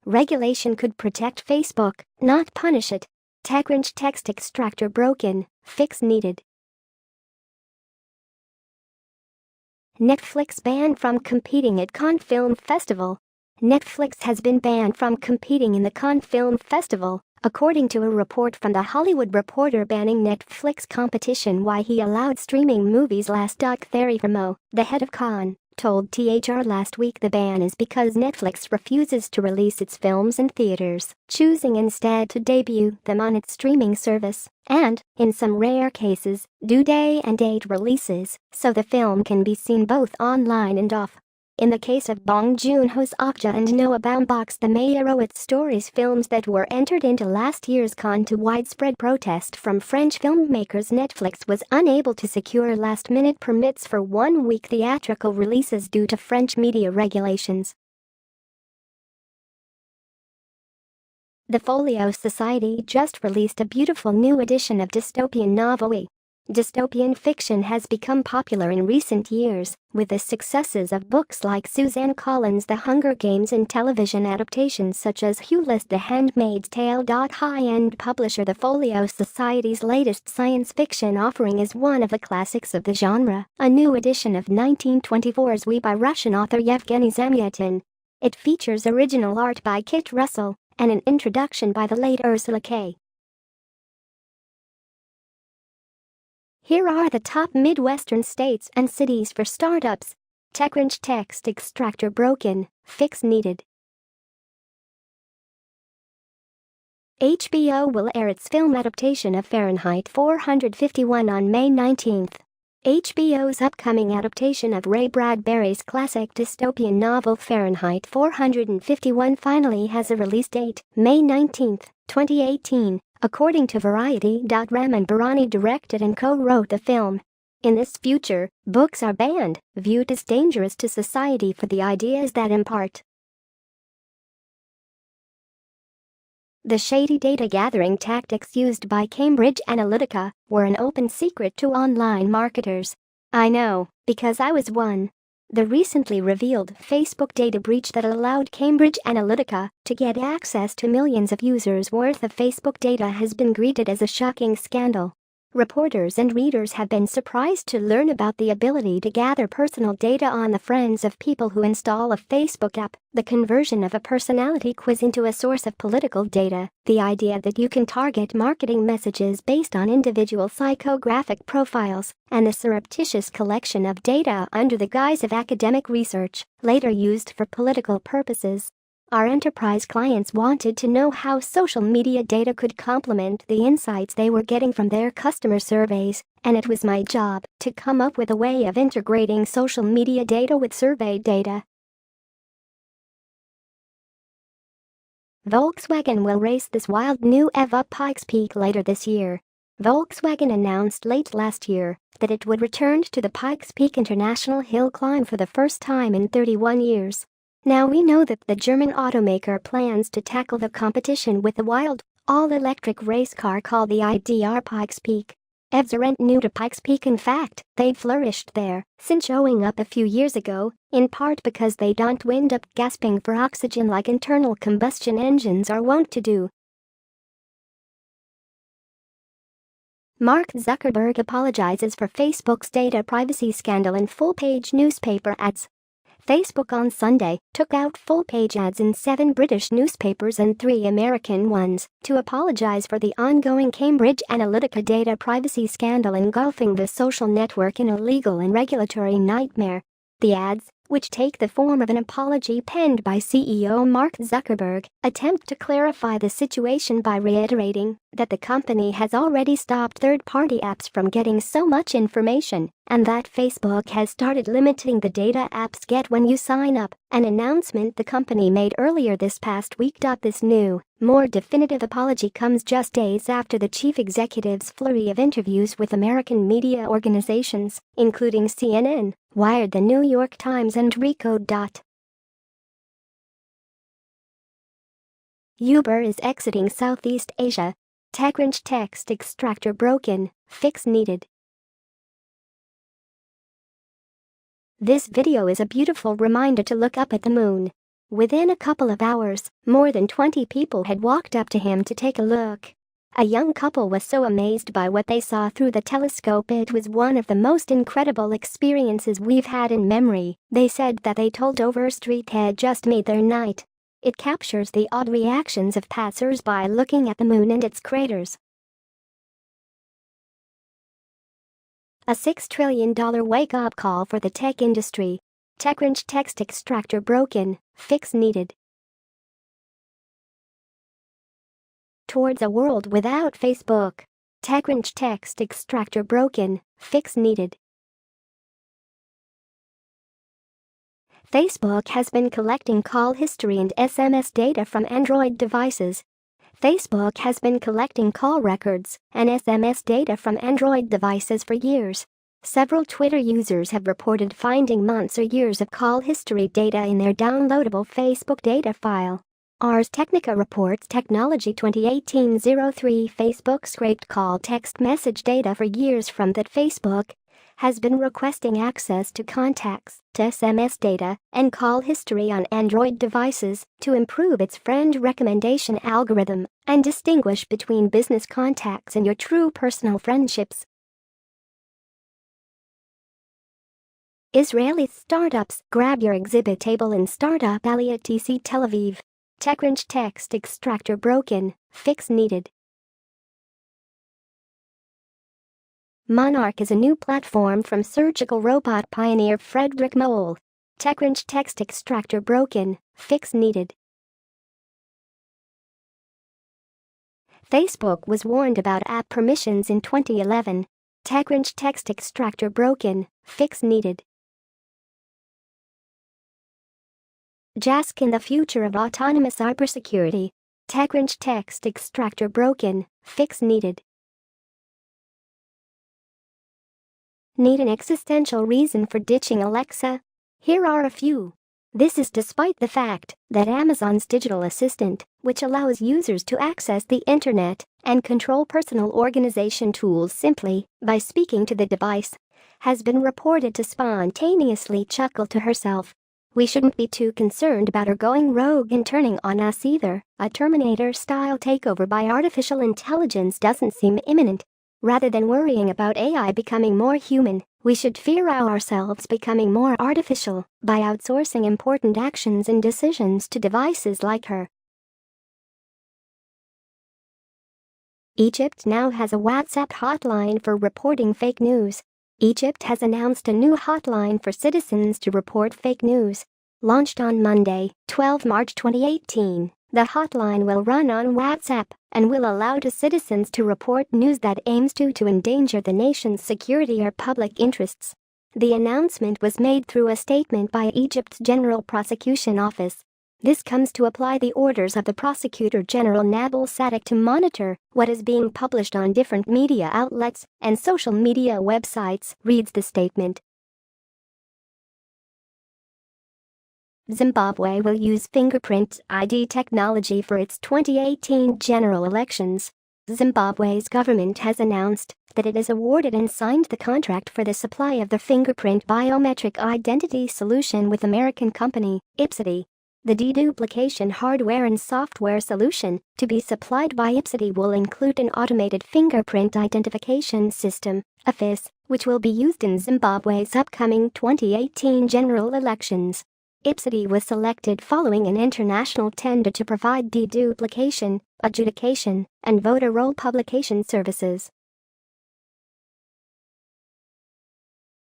Regulation could protect Facebook, not punish it. TechCrunch text extractor broken, fix needed. Netflix banned from competing at Cannes Film Festival. Netflix has been banned from competing in the Cannes Film Festival, according to a report from The Hollywood Reporter banning Netflix competition. Why he allowed streaming movies last. Thierry Frémaux, the head of Cannes, told THR last week the ban is because Netflix refuses to release its films in theaters, choosing instead to debut them on its streaming service, and, in some rare cases, do day and date releases, so the film can be seen both online and off. In the case of Bong Joon-ho's Okja and Noah Baumbach's The Meyerowitz Stories films that were entered into last year's Cannes to widespread protest from French filmmakers, Netflix was unable to secure last-minute permits for one-week theatrical releases due to French media regulations. The Folio Society just released a beautiful new edition of dystopian novel. Dystopian fiction has become popular in recent years, with the successes of books like Suzanne Collins' The Hunger Games and television adaptations such as Hewlett's The Handmaid's Tale. High-end publisher The Folio Society's latest science fiction offering is one of the classics of the genre, a new edition of 1924's We by Russian author Yevgeny Zamyatin. It features original art by Kit Russell and an introduction by the late Ursula K. Here are the top Midwestern states and cities for startups. TechCrunch text extractor broken, fix needed. HBO will air its film adaptation of Fahrenheit 451 on May 19. HBO's upcoming adaptation of Ray Bradbury's classic dystopian novel Fahrenheit 451 finally has a release date, May 19, 2018. According to Variety. Raman Barani directed and co-wrote the film. In this future, books are banned, viewed as dangerous to society for the ideas that impart. The shady data gathering tactics used by Cambridge Analytica were an open secret to online marketers. I know, because I was one. The recently revealed Facebook data breach that allowed Cambridge Analytica to get access to millions of users' worth of Facebook data has been greeted as a shocking scandal. Reporters and readers have been surprised to learn about the ability to gather personal data on the friends of people who install a Facebook app, the conversion of a personality quiz into a source of political data, the idea that you can target marketing messages based on individual psychographic profiles, and the surreptitious collection of data under the guise of academic research, later used for political purposes. Our enterprise clients wanted to know how social media data could complement the insights they were getting from their customer surveys, and it was my job to come up with a way of integrating social media data with survey data. Volkswagen will race this wild new EV up Pikes Peak later this year. Volkswagen announced late last year that it would return to the Pikes Peak International Hill Climb for the first time in 31 years. Now we know that the German automaker plans to tackle the competition with a wild, all-electric race car called the IDR Pikes Peak. EVs aren't new to Pikes Peak. In fact, they've flourished there since showing up a few years ago, in part because they don't wind up gasping for oxygen like internal combustion engines are wont to do. Mark Zuckerberg apologizes for Facebook's data privacy scandal in full-page newspaper ads. Facebook on Sunday took out full-page ads in 7 British newspapers and 3 American ones to apologize for the ongoing Cambridge Analytica data privacy scandal engulfing the social network in a legal and regulatory nightmare. The ads, which take the form of an apology penned by CEO Mark Zuckerberg, attempt to clarify the situation by reiterating that the company has already stopped third-party apps from getting so much information, and that Facebook has started limiting the data apps get when you sign up, an announcement the company made earlier this past week. This new, more definitive apology comes just days after the chief executive's flurry of interviews with American media organizations, including CNN, Wired, The New York Times, and Recode. Uber is exiting Southeast Asia. TechCrunch text extractor broken, fix needed. This video is a beautiful reminder to look up at the moon. Within a couple of hours, more than 20 people had walked up to him to take a look. A young couple was so amazed by what they saw through the telescope it was one of the most incredible experiences we've had in memory. They said that they told Overstreet had just made their night. It captures the odd reactions of passers-by looking at the moon and its craters. A $6 trillion wake-up call for the tech industry. TechCrunch text extractor broken, fix needed. Towards a world without Facebook. TechCrunch text extractor broken, fix needed. Facebook has been collecting call history and SMS data from Android devices. Facebook has been collecting call records and SMS data from Android devices for years. Several Twitter users have reported finding months or years of call history data in their downloadable Facebook data file. Ars Technica reports Technology 2018-03 Facebook scraped call text message data for years from that Facebook has been requesting access to contacts, to SMS data, and call history on Android devices to improve its friend recommendation algorithm and distinguish between business contacts and your true personal friendships. Israeli startups grab your exhibit table in Startup Alley at TC Tel Aviv. TechCrunch text extractor broken, fix needed. Monarch is a new platform from surgical robot pioneer Frederick Moll. TechCrunch text extractor broken, fix needed. Facebook was warned about app permissions in 2011. TechCrunch text extractor broken, fix needed. JASC in the future of autonomous cybersecurity. TechCrunch text extractor broken, fix needed. Need an existential reason for ditching Alexa? Here are a few. This is despite the fact that Amazon's digital assistant, which allows users to access the internet and control personal organization tools simply by speaking to the device, has been reported to spontaneously chuckle to herself. We shouldn't be too concerned about her going rogue and turning on us either. A Terminator-style takeover by artificial intelligence doesn't seem imminent. Rather than worrying about AI becoming more human, we should fear ourselves becoming more artificial by outsourcing important actions and decisions to devices like her. Egypt now has a WhatsApp hotline for reporting fake news. Egypt has announced a new hotline for citizens to report fake news. Launched on Monday, 12 March 2018, the hotline will run on WhatsApp and will allow citizens to report news that aims to endanger the nation's security or public interests. The announcement was made through a statement by Egypt's General Prosecution Office. This comes to apply the orders of the Prosecutor General Nabil Sadik to monitor what is being published on different media outlets and social media websites, reads the statement. Zimbabwe will use fingerprint ID technology for its 2018 general elections. Zimbabwe's government has announced that it has awarded and signed the contract for the supply of the fingerprint biometric identity solution with American company Ipsity. The deduplication hardware and software solution to be supplied by Ipsity will include an automated fingerprint identification system, AFIS, which will be used in Zimbabwe's upcoming 2018 general elections. Ipsity was selected following an international tender to provide deduplication, adjudication, and voter roll publication services.